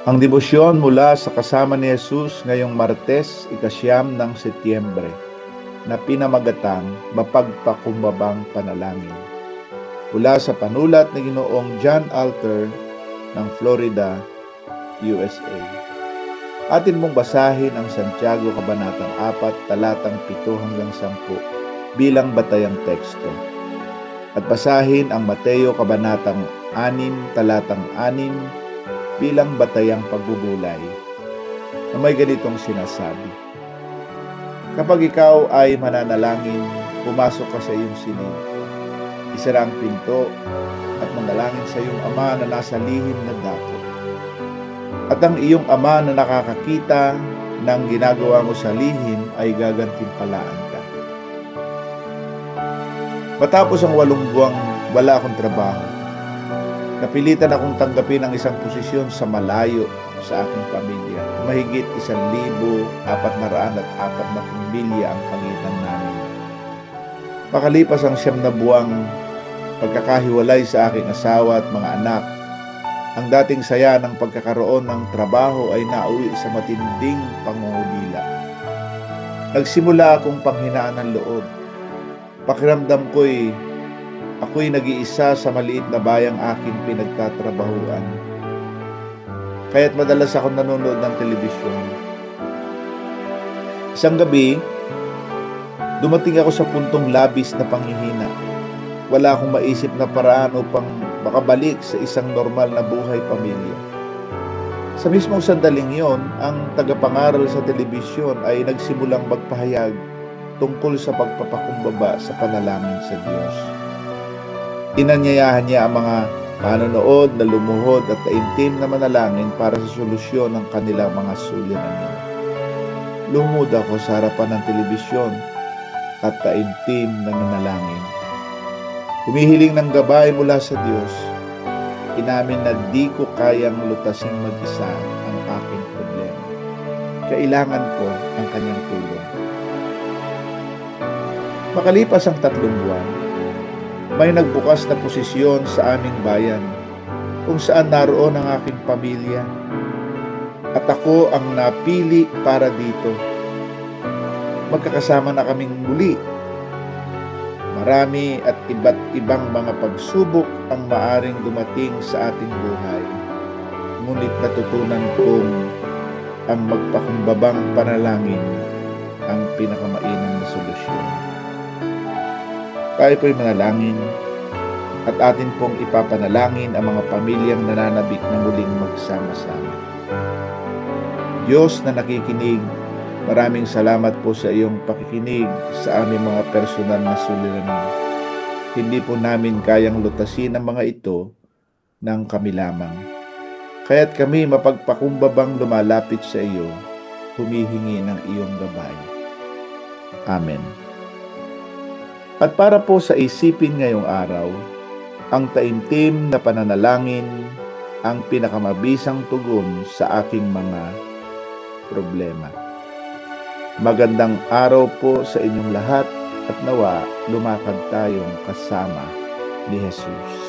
Ang debosyon mula sa kasama ni Jesus ngayong Martes, 9 ng Setyembre, na pinamagatang Mapagpakumbabang Panalangin. Mula sa panulat ni Ginoong John Alter ng Florida, USA. Atin mong basahin ang Santiago Kabanatang 4, talatang 7 hanggang 10 bilang batayang teksto. At basahin ang Mateo Kabanatang 6, talatang 6 bilang batayang pagbubulay na may ganitong sinasabi. Kapag ikaw ay mananalangin, pumasok ka sa iyong silid, isara ang pinto at manalangin sa iyong Ama na nasa lihim na dako. At ang iyong Ama na nakakakita ng ginagawa mo sa lihim ay gagantimpalaan ka. Matapos ang 8 buwang wala akong trabaho, napilitan akong tanggapin ang isang posisyon sa malayo sa aking pamilya. Mahigit 1,440 milya ang pagitan namin. Makalipas ang 9 na buwang pagkakahiwalay sa aking asawa at mga anak, ang dating saya ng pagkakaroon ng trabaho ay nauwi sa matinding pangungulila. Nagsimula akong panghinaan ng loob. Pakiramdam ko'y ako'y nag-iisa sa maliit na bayang aking pinagtatrabahuan. Kaya't madalas akong nanonood ng telebisyon. Isang gabi, dumating ako sa puntong labis na panghihina. Wala akong maisip na paraan upang makabalik sa isang normal na buhay pamilya. Sa mismong sandaling yon, ang tagapangaral sa telebisyon ay nagsimulang magpahayag tungkol sa pagpapakumbaba sa panalangin sa Diyos. Inanyayahan niya ang mga manonood na lumuhod at taimtim na manalangin para sa solusyon ng kanilang mga suliranin. Lumuhod ako sa harapan ng telebisyon at taimtim na manalangin. Humihiling ng gabay mula sa Diyos. Inamin na di ko kayang lutasing mag-isa ang aking problema. Kailangan ko ang kanyang tulong. Makalipas ang 3 buwan, may nagbukas na posisyon sa aming bayan kung saan naroon ang aking pamilya at ako ang napili para dito. Magkakasama na kaming muli. Marami at iba't ibang mga pagsubok ang maaring dumating sa ating buhay. Ngunit natutunan kong ang magpakumbabang panalangin ang pinakamainam na solusyon. Tayo po'y manalangin at atin pong ipapanalangin ang mga pamilyang nananabik na muling magsama-sama. Diyos na nakikinig, maraming salamat po sa iyong pakikinig sa aming mga personal na suliranin. Hindi po namin kayang lutasin ang mga ito ng kami lamang. Kaya't kami mapagpakumbabang lumalapit sa iyo, humihingi ng iyong gabay. Amen. At para po sa isipin ngayong araw, ang taimtim na pananalangin ang pinakamabisang tugon sa aking mga problema. Magandang araw po sa inyong lahat at nawa lumakad tayong kasama ni Jesus.